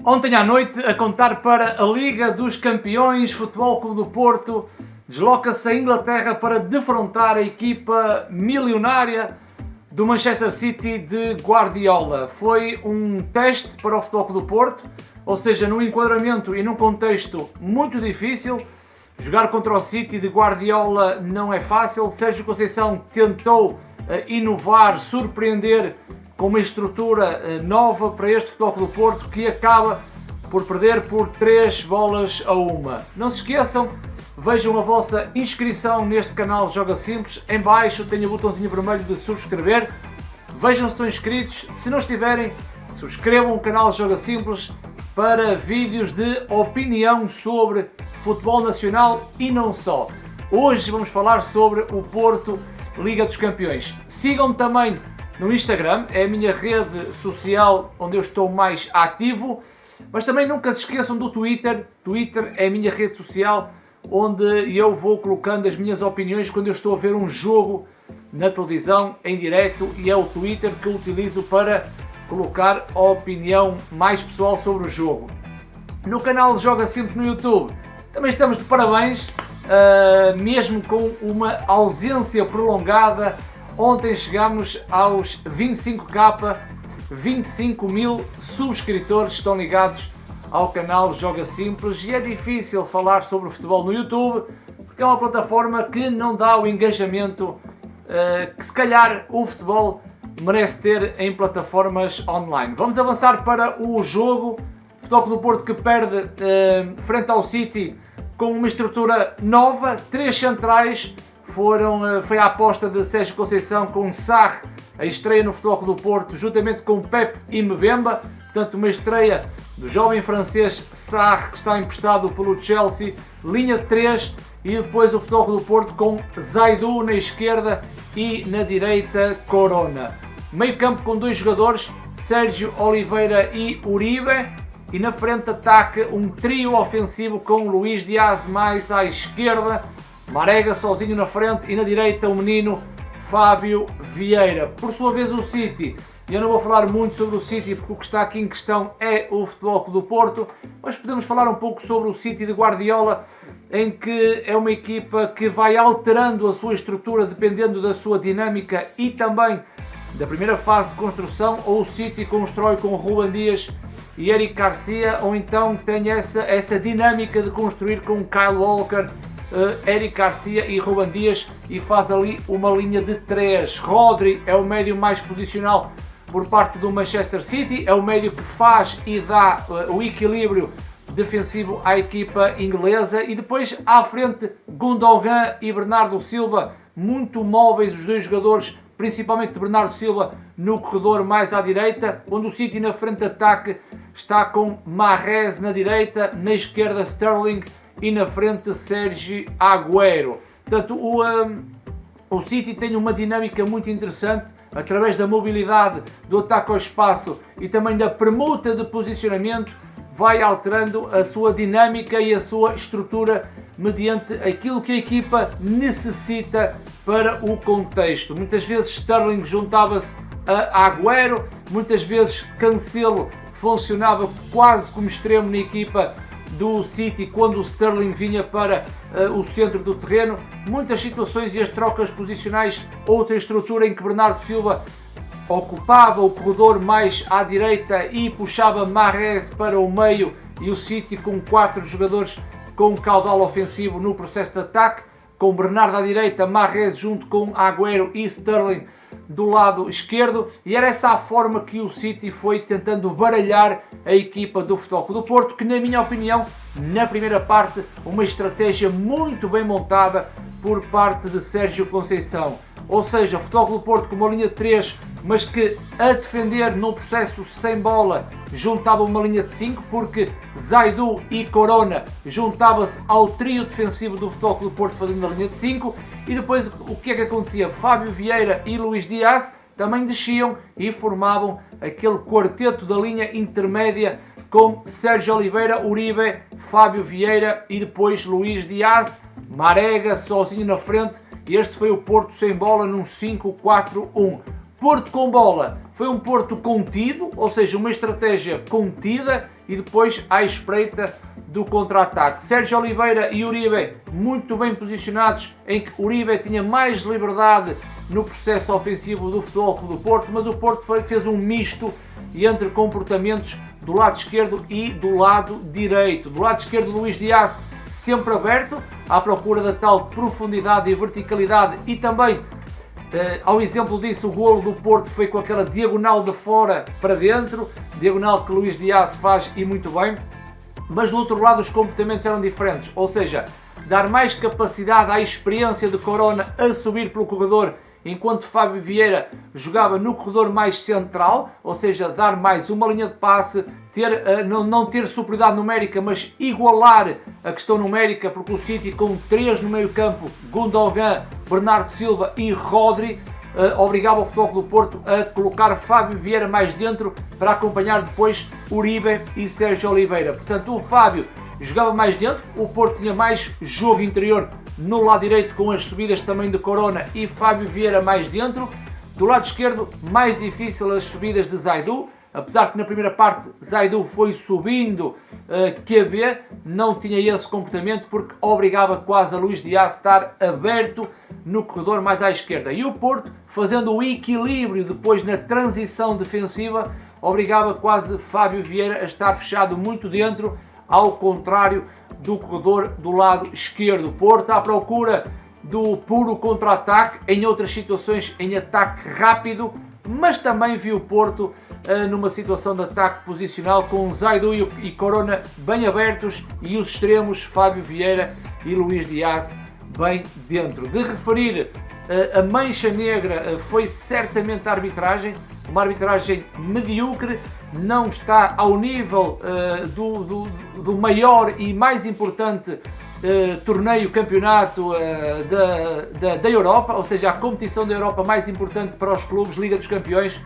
Ontem à noite, a contar para a Liga dos Campeões, Futebol Clube do Porto desloca-se à Inglaterra para defrontar a equipa milionária do Manchester City de Guardiola. Foi um teste para o Futebol Clube do Porto, ou seja, num enquadramento e num contexto muito difícil. Jogar contra o City de Guardiola não é fácil. Sérgio Conceição tentou inovar, surpreender com uma estrutura nova para este Futebol Clube do Porto, que acaba por perder por 3-1. Não se esqueçam, vejam a vossa inscrição neste canal Joga Simples. Em baixo tem o botãozinho vermelho de subscrever. Vejam se estão inscritos. Se não estiverem, subscrevam o canal Joga Simples para vídeos de opinião sobre futebol nacional e não só. Hoje vamos falar sobre o Porto Liga dos Campeões. Sigam-me também no Instagram, é a minha rede social onde eu estou mais ativo, mas também nunca se esqueçam do Twitter. Twitter é a minha rede social onde eu vou colocando as minhas opiniões quando eu estou a ver um jogo na televisão em direto, e é o Twitter que eu utilizo para colocar a opinião mais pessoal sobre o jogo. No canal Joga Simples no YouTube também estamos de parabéns, mesmo com uma ausência prolongada. Ontem chegamos aos 25k, 25 mil subscritores estão ligados ao canal Joga Simples, e é difícil falar sobre futebol no YouTube porque é uma plataforma que não dá o engajamento que se calhar o futebol merece ter em plataformas online. Vamos avançar para o jogo. Futebol Clube do Porto que perde frente ao City com uma estrutura nova, 3 centrais. Foi a aposta de Sérgio Conceição com Sarr, a estreia no Futebol Clube do Porto, juntamente com Pepe e Mbemba. Portanto, uma estreia do jovem francês Sarr, que está emprestado pelo Chelsea, linha de 3, e depois o Futebol Clube do Porto com Zaidu na esquerda e na direita Corona. Meio campo com 2 jogadores, Sérgio Oliveira e Uribe, e na frente ataque um trio ofensivo com Luís Dias mais à esquerda, Marega sozinho na frente, e na direita o menino Fábio Vieira. Por sua vez o City, e eu não vou falar muito sobre o City porque o que está aqui em questão é o Futebol Clube do Porto, mas podemos falar um pouco sobre o City de Guardiola, em que é uma equipa que vai alterando a sua estrutura dependendo da sua dinâmica e também da primeira fase de construção. Ou o City constrói com Ruben Dias e Eric Garcia, ou então tem essa dinâmica de construir com Kyle Walker, Eric Garcia e Ruben Dias, e faz ali uma linha de 3. Rodri é o médio mais posicional por parte do Manchester City, é o médio que faz e dá o equilíbrio defensivo à equipa inglesa, e depois à frente Gundogan e Bernardo Silva, muito móveis os dois jogadores, principalmente Bernardo Silva no corredor mais à direita, onde o City na frente de ataque está com Mahrez na direita, na esquerda Sterling e na frente Sergi Agüero. Portanto, o City tem uma dinâmica muito interessante através da mobilidade, do ataque ao espaço e também da permuta de posicionamento. Vai alterando a sua dinâmica e a sua estrutura mediante aquilo que a equipa necessita para o contexto. Muitas vezes Sterling juntava-se a Agüero, muitas vezes Cancelo funcionava quase como extremo na equipa do City quando o Sterling vinha para o centro do terreno. Muitas situações e as trocas posicionais, outra estrutura em que Bernardo Silva ocupava o corredor mais à direita e puxava Mahrez para o meio, e o City com 4 jogadores com caudal ofensivo no processo de ataque, com Bernardo à direita, Mahrez junto com Agüero e Sterling do lado esquerdo, e era essa a forma que o City foi tentando baralhar a equipa do Futebol Clube do Porto, que na minha opinião, na primeira parte, uma estratégia muito bem montada por parte de Sérgio Conceição. Ou seja, o Futebol Clube do Porto com uma linha de 3, mas que a defender num processo sem bola juntava uma linha de 5, porque Zaidu e Corona juntava-se ao trio defensivo do Futebol Clube do Porto fazendo a linha de 5, e depois o que é que acontecia? Fábio Vieira e Luís Dias também desciam e formavam aquele quarteto da linha intermédia com Sérgio Oliveira, Uribe, Fábio Vieira e depois Luís Dias, Marega sozinho na frente. E este foi o Porto sem bola num 5-4-1. Porto com bola foi um Porto contido, ou seja, uma estratégia contida e depois à espreita do contra-ataque. Sérgio Oliveira e Uribe muito bem posicionados, em que Uribe tinha mais liberdade no processo ofensivo do Futebol Clube do Porto, mas o Porto fez um misto entre comportamentos do lado esquerdo e do lado direito. Do lado esquerdo, Luís Dias sempre aberto, à procura da tal profundidade e verticalidade, e também, ao exemplo disso, o golo do Porto foi com aquela diagonal de fora para dentro, diagonal que Luís Dias faz e muito bem, mas do outro lado os comportamentos eram diferentes, ou seja, dar mais capacidade à experiência de Corona a subir pelo corredor, enquanto Fábio Vieira jogava no corredor mais central, ou seja, dar mais uma linha de passe, não ter superioridade numérica, mas igualar a questão numérica, porque o City com 3 no meio campo, Gundogan, Bernardo Silva e Rodri, obrigava o Futebol Clube do Porto a colocar Fábio Vieira mais dentro para acompanhar depois Uribe e Sérgio Oliveira. Portanto, o Fábio jogava mais dentro, o Porto tinha mais jogo interior no lado direito, com as subidas também de Corona e Fábio Vieira mais dentro. Do lado esquerdo, mais difícil as subidas de Zaidu, apesar que na primeira parte Zaidu foi subindo QB, não tinha esse comportamento porque obrigava quase a Luís Dias a estar aberto no corredor mais à esquerda. E o Porto, fazendo o equilíbrio depois na transição defensiva, obrigava quase Fábio Vieira a estar fechado muito dentro, ao contrário do corredor do lado esquerdo. Porto à procura do puro contra-ataque, em outras situações em ataque rápido, mas também viu o Porto numa situação de ataque posicional com Zaidu e Corona bem abertos e os extremos Fábio Vieira e Luís Dias bem dentro. De referir a mancha negra foi certamente a arbitragem, uma arbitragem medíocre, não está ao nível do maior e mais importante torneio, campeonato da Europa, ou seja, a competição da Europa mais importante para os clubes, Liga dos Campeões.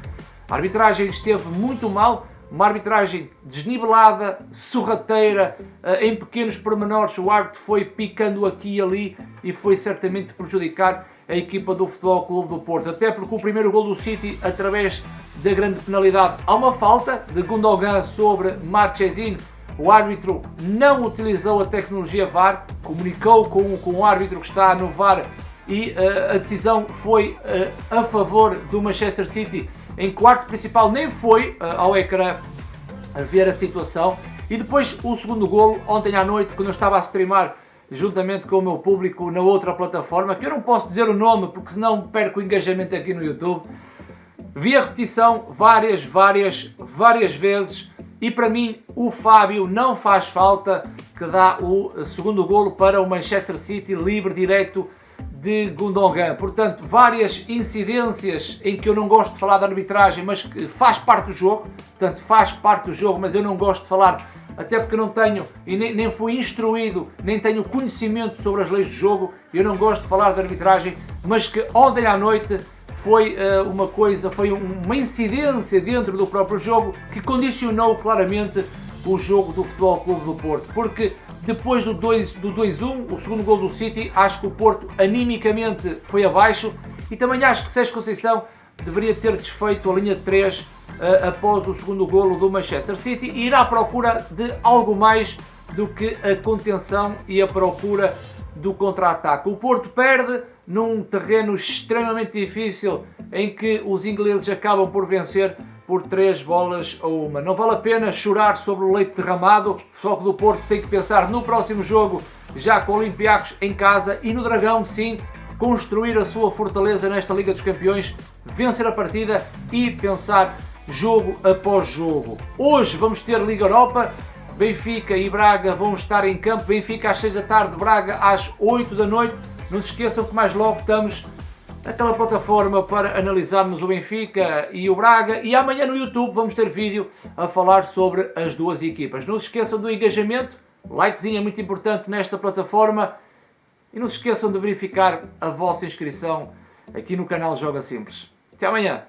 A arbitragem esteve muito mal, uma arbitragem desnivelada, sorrateira, em pequenos pormenores. O árbitro foi picando aqui e ali e foi certamente prejudicar a equipa do Futebol Clube do Porto, até porque o primeiro gol do City, através da grande penalidade, há uma falta de Gundogan sobre Marchesin. O árbitro não utilizou a tecnologia VAR, comunicou com o árbitro que está no VAR e a decisão foi a favor do Manchester City, em que o árbitro principal nem foi ao ecrã a ver a situação. E depois o segundo golo, ontem à noite, quando eu estava a streamar juntamente com o meu público na outra plataforma, que eu não posso dizer o nome porque senão perco o engajamento aqui no YouTube, vi a repetição várias vezes e para mim o Fábio não faz falta, que dá o segundo golo para o Manchester City, livre direto de Gundogan. Portanto, várias incidências em que eu não gosto de falar da arbitragem, mas que faz parte do jogo, portanto faz parte do jogo, mas eu não gosto de falar, até porque não tenho e nem fui instruído, nem tenho conhecimento sobre as leis do jogo, eu não gosto de falar da arbitragem, mas que ontem à noite foi uma incidência dentro do próprio jogo que condicionou claramente o jogo do Futebol Clube do Porto, porque depois do 2-1, o segundo gol do City, acho que o Porto animicamente foi abaixo e também acho que Sérgio Conceição deveria ter desfeito a linha de 3 após o segundo golo do Manchester City e ir à procura de algo mais do que a contenção e a procura do contra-ataque. O Porto perde num terreno extremamente difícil em que os ingleses acabam por vencer por 3-1. Não vale a pena chorar sobre o leite derramado, só que do Porto tem que pensar no próximo jogo, já com Olympiacos em casa, e no Dragão, sim, construir a sua fortaleza nesta Liga dos Campeões, vencer a partida e pensar jogo após jogo. Hoje vamos ter Liga Europa, Benfica e Braga vão estar em campo, Benfica às 6 da tarde, Braga às 8 da noite. Não se esqueçam que mais logo estamos naquela plataforma para analisarmos o Benfica e o Braga, e amanhã no YouTube vamos ter vídeo a falar sobre as duas equipas. Não se esqueçam do engajamento, likezinho é muito importante nesta plataforma, e não se esqueçam de verificar a vossa inscrição aqui no canal Joga Simples. Até amanhã!